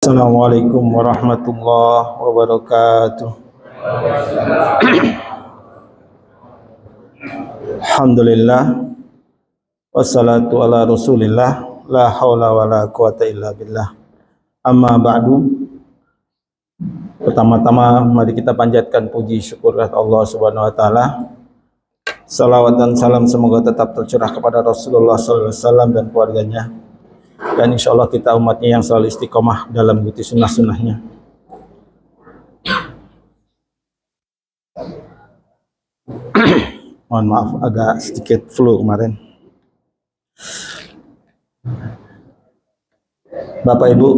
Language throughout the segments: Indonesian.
Assalamualaikum warahmatullahi wabarakatuh. Alhamdulillah wassalatu ala rasulillah la haula wala quwata illa billah. Amma ba'du. Pertama-tama mari kita panjatkan puji syukur kepada Allah Subhanahu wa taala. Salawat dan salam semoga tetap tercurah kepada Rasulullah sallallahu alaihi wasallam dan keluarganya. Dan insya Allah kita umatnya yang selalu istiqomah dalam mengikuti sunnah-sunnahnya. Mohon maaf agak sedikit flu kemarin. Bapak Ibu,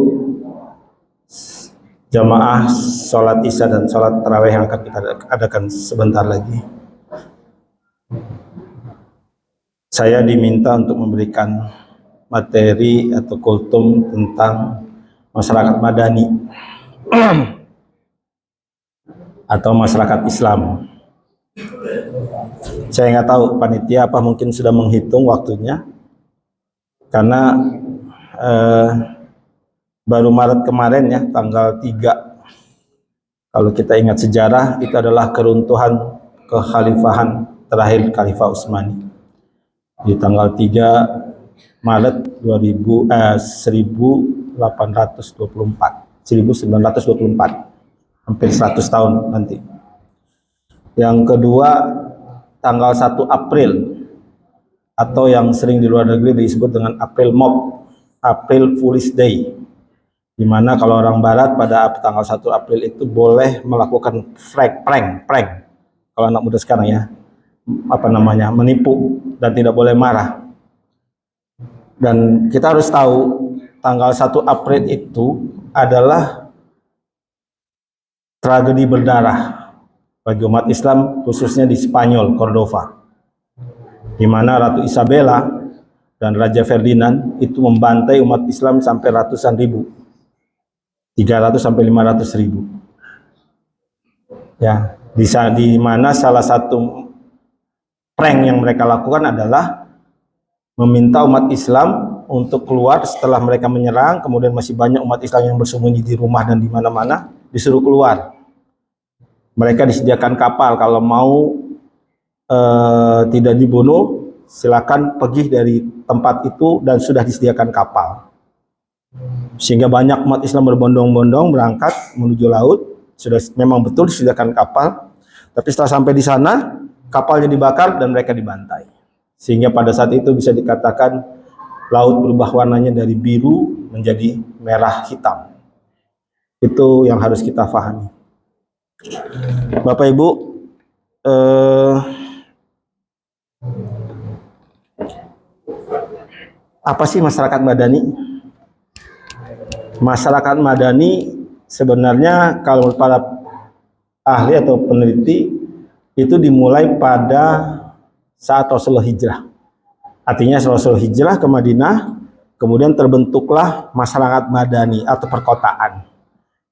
jamaah sholat isya dan sholat tarawih yang akan kita adakan sebentar lagi. Saya diminta untuk memberikan materi atau kultum tentang masyarakat madani atau masyarakat Islam. Saya nggak tahu panitia apa mungkin sudah menghitung waktunya, karena baru Maret kemarin ya, tanggal 3, kalau kita ingat sejarah, itu adalah keruntuhan kekhalifahan terakhir Khalifah Utsmani di tanggal 3 Maret 1924, hampir 100 tahun nanti. Yang kedua, tanggal 1 April, atau yang sering di luar negeri disebut dengan April Mop, April Fool's Day, di mana kalau orang Barat pada tanggal 1 April itu boleh melakukan prank, kalau anak muda sekarang ya, menipu dan tidak boleh marah. Dan kita harus tahu tanggal 1 April itu adalah tragedi berdarah bagi umat Islam, khususnya di Spanyol, Cordova, di mana Ratu Isabella dan Raja Ferdinand itu membantai umat Islam sampai ratusan ribu, 300 sampai 500 ribu. Ya, di mana salah satu prank yang mereka lakukan adalah meminta umat Islam untuk keluar setelah mereka menyerang, kemudian masih banyak umat Islam yang bersembunyi di rumah dan di mana-mana, disuruh keluar. Mereka disediakan kapal, kalau mau tidak dibunuh, silakan pergi dari tempat itu, dan sudah disediakan kapal. Sehingga banyak umat Islam berbondong-bondong berangkat menuju laut, sudah memang betul disediakan kapal, tapi setelah sampai di sana, kapalnya dibakar dan mereka dibantai. Sehingga pada saat itu bisa dikatakan laut berubah warnanya dari biru menjadi merah hitam. Itu yang harus kita pahami. Bapak Ibu, apa sih masyarakat madani? Masyarakat madani sebenarnya kalau para ahli atau peneliti itu dimulai pada saat Rasulullah hijrah. Artinya Rasulullah hijrah ke Madinah, kemudian terbentuklah masyarakat madani atau perkotaan,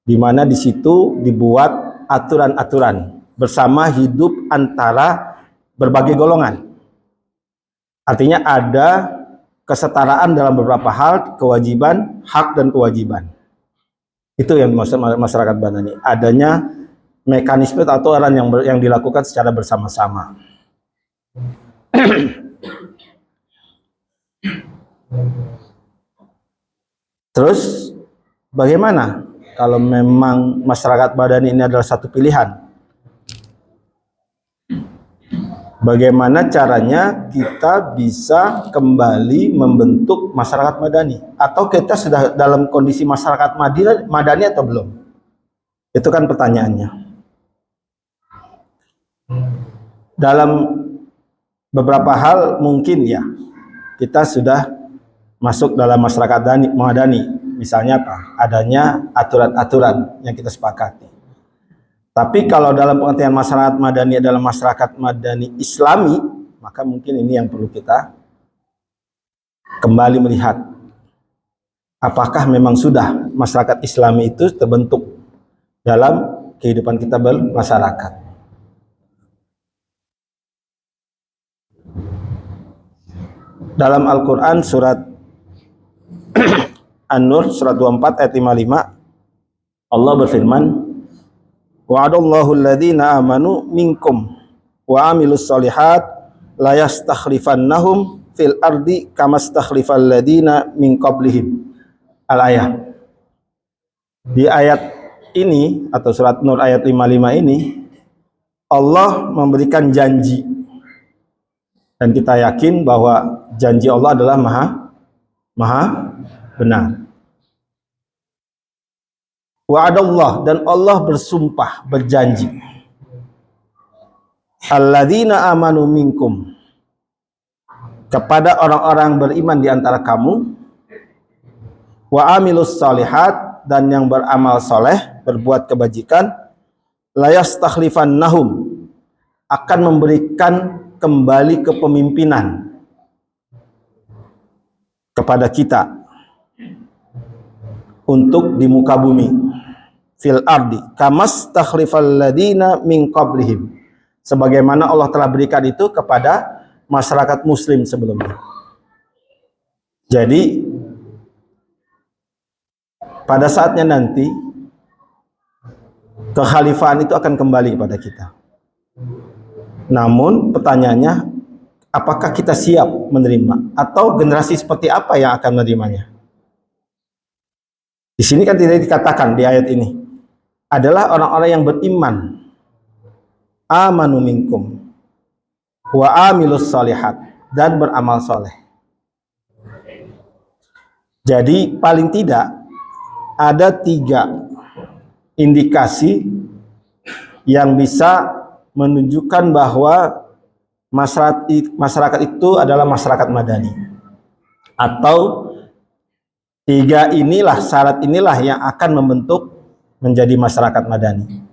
di mana di situ dibuat aturan-aturan bersama hidup antara berbagai golongan. Artinya ada kesetaraan dalam beberapa hal, kewajiban, hak dan kewajiban. Itu yang dimaksud masyarakat madani. Adanya mekanisme atau aturan yang dilakukan secara bersama-sama. Terus bagaimana kalau memang masyarakat madani ini adalah satu pilihan? Bagaimana caranya kita bisa kembali membentuk masyarakat madani? Atau kita sudah dalam kondisi masyarakat madani atau belum? Itu kan pertanyaannya. Dalam beberapa hal mungkin ya kita sudah masuk dalam masyarakat madani. Misalnya apa? Adanya aturan-aturan yang kita sepakati. Tapi kalau dalam pengertian masyarakat madani adalah masyarakat madani Islami, maka mungkin ini yang perlu kita kembali melihat. Apakah memang sudah masyarakat Islami itu terbentuk dalam kehidupan kita bermasyarakat? Dalam Al-Quran surat An-Nur surat 24 ayat 55, Allah berfirman, wa'adallahu alladhina amanu minkum wa amilus solihat la yastakhlifannahum fil ardi kama stakhlifal ladina min qablihim. Al-ayah. Di ayat ini atau surat Nur ayat 55 ini Allah memberikan janji, dan kita yakin bahwa janji Allah adalah maha benar. Wa'adallah, dan Allah bersumpah, berjanji, alladzina amanu minkum, kepada orang-orang beriman di antara kamu, wa amilus solihat, dan yang beramal soleh, berbuat kebajikan, la yastakhlifannahum, akan memberikan kembali kepemimpinan kepada kita untuk di muka bumi, fil ardi kamas takhlifal ladina min qablihim, sebagaimana Allah telah berikan itu kepada masyarakat muslim sebelumnya. Jadi pada saatnya nanti kekhalifahan itu akan kembali kepada kita. Namun pertanyaannya, apakah kita siap menerima, atau generasi seperti apa yang akan menerimanya? Di sini kan tidak dikatakan di ayat ini adalah orang-orang yang beriman, amanu minkum wa amilus solihat, dan beramal soleh. Jadi paling tidak ada 3 indikasi yang bisa menunjukkan bahwa masyarakat itu adalah masyarakat madani, atau 3 inilah, syarat inilah yang akan membentuk menjadi masyarakat madani.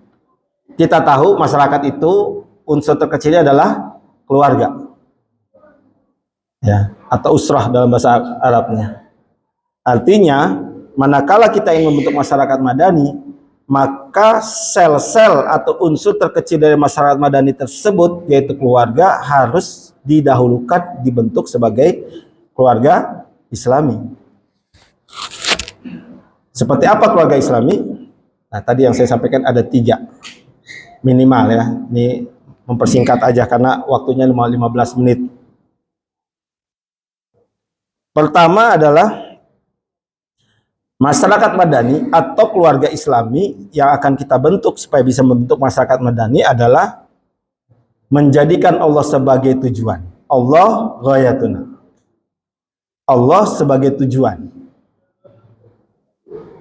Kita tahu masyarakat itu unsur terkecilnya adalah keluarga, ya, atau usrah dalam bahasa Arabnya. Artinya, manakala kita ingin membentuk masyarakat madani, maka sel-sel atau unsur terkecil dari masyarakat madani tersebut, yaitu keluarga, harus didahulukan dibentuk sebagai keluarga Islami. Seperti apa keluarga Islami? Nah, tadi yang saya sampaikan ada 3 minimal, ya. Ini mempersingkat aja karena waktunya 15 menit. Pertama adalah masyarakat madani atau keluarga Islami yang akan kita bentuk supaya bisa membentuk masyarakat madani adalah menjadikan Allah sebagai tujuan. Allah ghayatuna. Allah sebagai tujuan.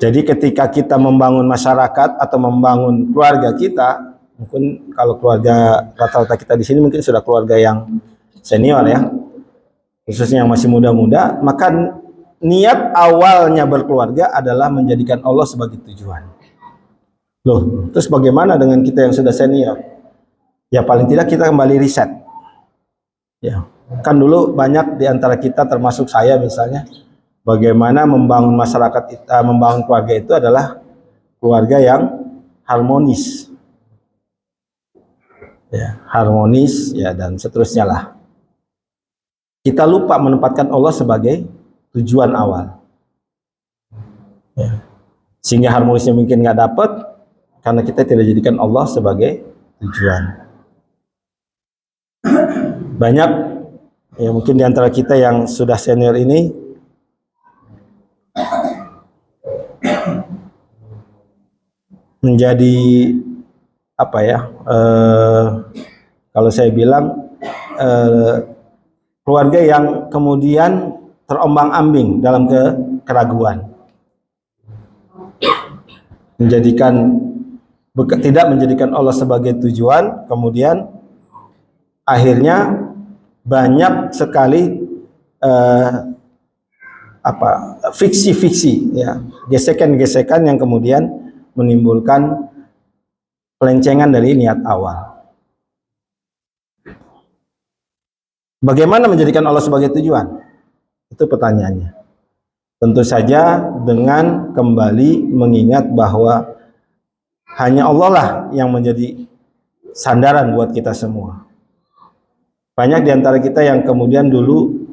Jadi ketika kita membangun masyarakat atau membangun keluarga kita, mungkin kalau keluarga rata-rata kita di sini mungkin sudah keluarga yang senior, ya, khususnya yang masih muda-muda, maka niat awalnya berkeluarga adalah menjadikan Allah sebagai tujuan. Loh, terus bagaimana dengan kita yang sudah senior? Ya paling tidak kita kembali riset. Ya, kan dulu banyak di antara kita, termasuk saya misalnya, bagaimana membangun masyarakat, membangun keluarga itu adalah keluarga yang harmonis. Ya, harmonis, ya, dan seterusnya lah. Kita lupa menempatkan Allah sebagai tujuan awal, ya. Sehingga harmonisnya mungkin nggak dapat karena kita tidak jadikan Allah sebagai tujuan. Banyak, ya, mungkin di antara kita yang sudah senior ini menjadi apa, ya, kalau saya bilang keluarga yang kemudian terombang-ambing dalam keraguan, tidak menjadikan Allah sebagai tujuan, kemudian akhirnya banyak sekali fiksi-fiksi, ya, gesekan-gesekan yang kemudian menimbulkan pelencengan dari niat awal. Bagaimana menjadikan Allah sebagai tujuan? Itu pertanyaannya. Tentu saja dengan kembali mengingat bahwa hanya Allah lah yang menjadi sandaran buat kita semua. Banyak di antara kita yang kemudian dulu,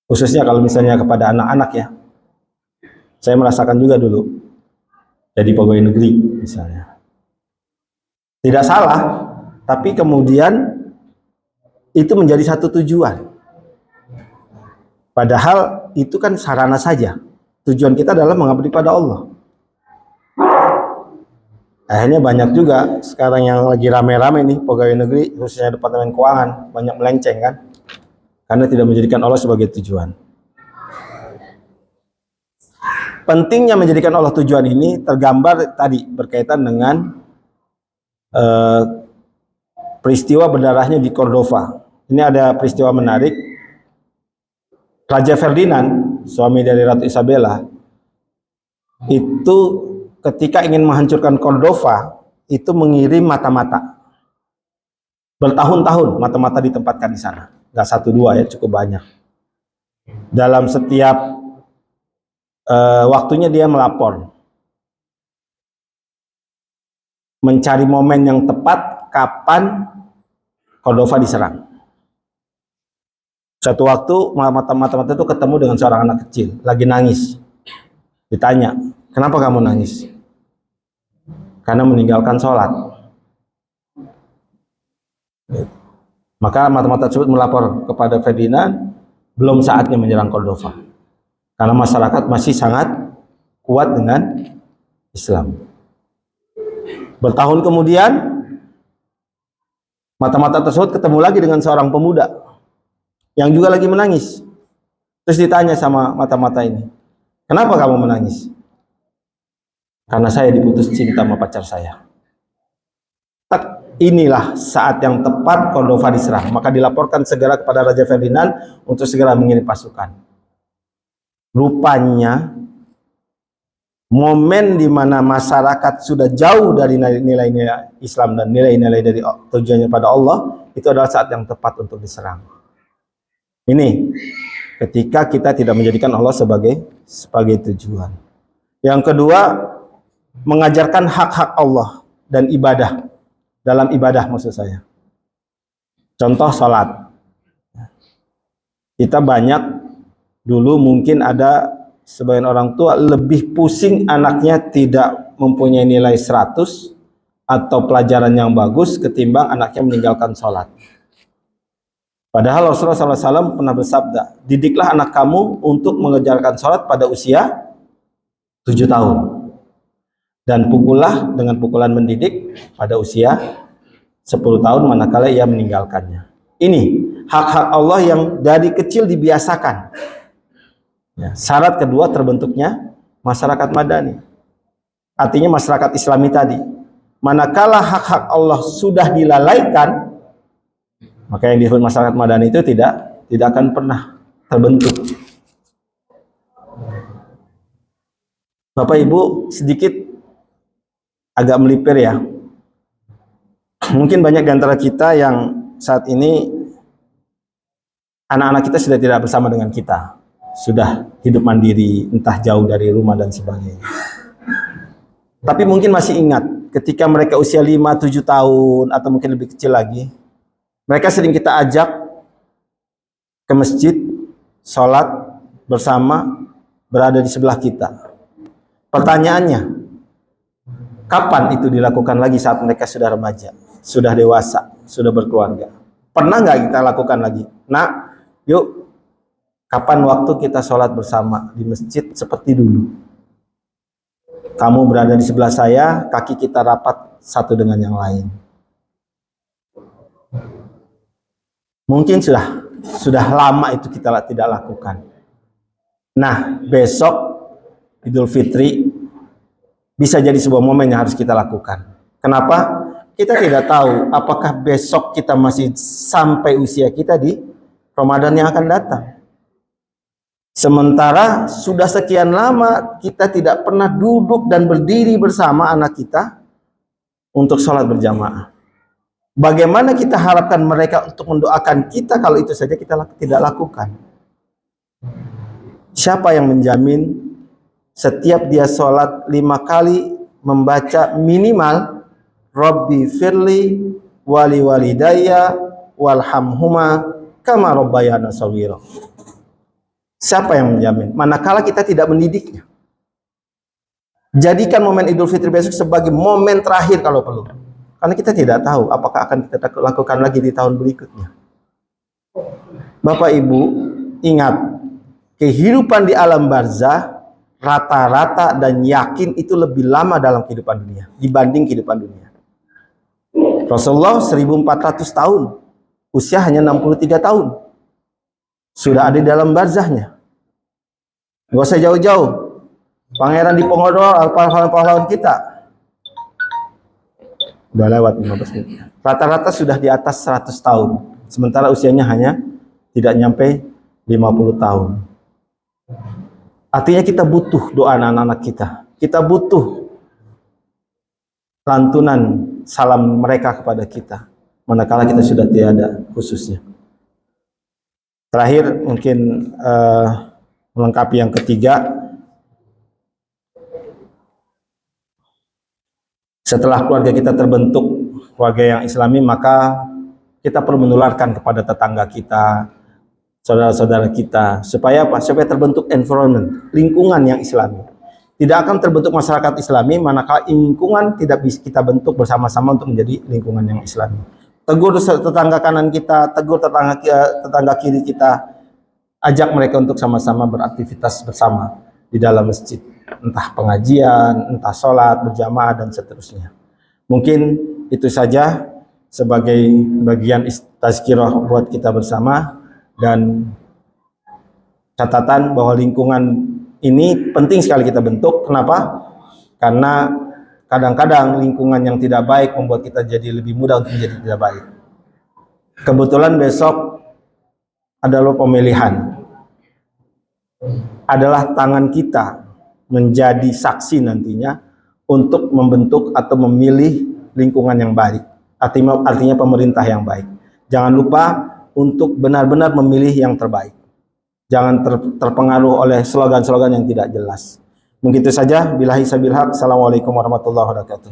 khususnya kalau misalnya kepada anak-anak, ya, saya merasakan juga dulu, jadi pegawai negeri misalnya. Tidak salah, tapi kemudian itu menjadi satu tujuan. Padahal itu kan sarana saja. Tujuan kita adalah mengabdi pada Allah. Akhirnya banyak juga sekarang yang lagi rame-rame nih pegawai negeri, khususnya Departemen Keuangan, banyak melenceng kan, karena tidak menjadikan Allah sebagai tujuan. Pentingnya menjadikan Allah tujuan ini tergambar tadi berkaitan dengan peristiwa berdarahnya di Cordova. Ini ada peristiwa menarik. Raja Ferdinand, suami dari Ratu Isabella, itu ketika ingin menghancurkan Cordova, itu mengirim mata-mata. Bertahun-tahun mata-mata ditempatkan di sana. Nggak satu dua ya, cukup banyak. Dalam setiap waktunya dia melapor. Mencari momen yang tepat kapan Cordova diserang. Suatu waktu mata-mata itu ketemu dengan seorang anak kecil, lagi nangis. Ditanya, kenapa kamu nangis? Karena meninggalkan sholat. Maka mata-mata tersebut melapor kepada Ferdinand, belum saatnya menyerang Cordova. Karena masyarakat masih sangat kuat dengan Islam. Bertahun kemudian, mata-mata tersebut ketemu lagi dengan seorang pemuda yang juga lagi menangis. Terus ditanya sama mata-mata ini, kenapa kamu menangis? Karena saya diputus cinta sama pacar saya. Inilah saat yang tepat Cordova diserang. Maka dilaporkan segera kepada Raja Ferdinand untuk segera mengirim pasukan. Rupanya momen di mana masyarakat sudah jauh dari nilai-nilai Islam dan nilai-nilai dari tujuannya pada Allah, itu adalah saat yang tepat untuk diserang. Ini ketika kita tidak menjadikan Allah sebagai tujuan. Yang kedua, mengajarkan hak-hak Allah dan ibadah. Dalam ibadah maksud saya. Contoh sholat. Kita banyak dulu mungkin ada sebagian orang tua lebih pusing anaknya tidak mempunyai nilai 100 atau pelajaran yang bagus ketimbang anaknya meninggalkan sholat. Padahal Rasulullah SAW pernah bersabda, didiklah anak kamu untuk mengejarkan sholat pada usia 7 tahun. Dan pukullah dengan pukulan mendidik pada usia 10 tahun manakala ia meninggalkannya. Ini hak-hak Allah yang dari kecil dibiasakan. Ya, syarat kedua terbentuknya masyarakat madani. Artinya masyarakat Islami tadi. Manakala hak-hak Allah sudah dilalaikan, maka yang disebut masyarakat madani itu tidak akan pernah terbentuk. Bapak Ibu, sedikit agak melipir ya. Mungkin banyak di antara kita yang saat ini anak-anak kita sudah tidak bersama dengan kita. Sudah hidup mandiri, entah jauh dari rumah dan sebagainya. Tapi mungkin masih ingat ketika mereka usia 5-7 tahun atau mungkin lebih kecil lagi, mereka sering kita ajak ke masjid, sholat bersama, berada di sebelah kita. Pertanyaannya, kapan itu dilakukan lagi saat mereka sudah remaja, sudah dewasa, sudah berkeluarga? Pernah nggak kita lakukan lagi? Nah, yuk, kapan waktu kita sholat bersama di masjid seperti dulu? Kamu berada di sebelah saya, kaki kita rapat satu dengan yang lain. Mungkin sudah lama itu kita tidak lakukan. Nah, besok Idul Fitri bisa jadi sebuah momen yang harus kita lakukan. Kenapa? Kita tidak tahu apakah besok kita masih sampai usia kita di Ramadan yang akan datang. Sementara sudah sekian lama kita tidak pernah duduk dan berdiri bersama anak kita untuk sholat berjamaah. Bagaimana kita harapkan mereka untuk mendoakan kita kalau itu saja kita tidak lakukan? Siapa yang menjamin setiap dia sholat 5 kali membaca minimal Rabbi firli wali walidayya walhamhuma kama rabbayana shaghira? Siapa yang menjamin? Manakala kita tidak mendidiknya. Jadikan momen Idul Fitri besok sebagai momen terakhir kalau perlu. Karena kita tidak tahu apakah akan kita lakukan lagi di tahun berikutnya. Bapak Ibu, ingat, kehidupan di alam barzah rata-rata dan yakin itu lebih lama dalam kehidupan dunia dibanding kehidupan dunia. Rasulullah 1400 tahun, usia hanya 63 tahun. Sudah ada di dalam barzahnya. Gak usah jauh-jauh. Pangeran Diponegoro, pahlawan kita. Udah lewat 15 menit. Rata-rata sudah di atas 100 tahun. Sementara usianya hanya tidak nyampe 50 tahun. Artinya kita butuh doa anak-anak kita. Kita butuh lantunan salam mereka kepada kita. Manakala kita sudah tiada khususnya. Terakhir mungkin melengkapi yang ketiga. Setelah keluarga kita terbentuk, keluarga yang Islami, maka kita perlu menularkan kepada tetangga kita, saudara-saudara kita, supaya apa? Supaya terbentuk environment, lingkungan yang Islami. Tidak akan terbentuk masyarakat Islami manakala lingkungan tidak bisa kita bentuk bersama-sama untuk menjadi lingkungan yang Islami. Tegur tetangga kanan kita, tegur tetangga kiri kita, ajak mereka untuk sama-sama beraktivitas bersama di dalam masjid. Entah pengajian, entah sholat berjamaah dan seterusnya. Mungkin itu saja sebagai bagian tazkirah buat kita bersama, dan catatan bahwa lingkungan ini penting sekali kita bentuk. Kenapa? Karena kadang-kadang lingkungan yang tidak baik membuat kita jadi lebih mudah untuk menjadi tidak baik. Kebetulan besok adalah pemilihan. Adalah tangan kita menjadi saksi nantinya untuk membentuk atau memilih lingkungan yang baik. Artinya pemerintah yang baik. Jangan lupa untuk benar-benar memilih yang terbaik. Jangan terpengaruh oleh slogan-slogan yang tidak jelas. Begitu saja. Billahi sabil haq. Assalamualaikum warahmatullahi wabarakatuh.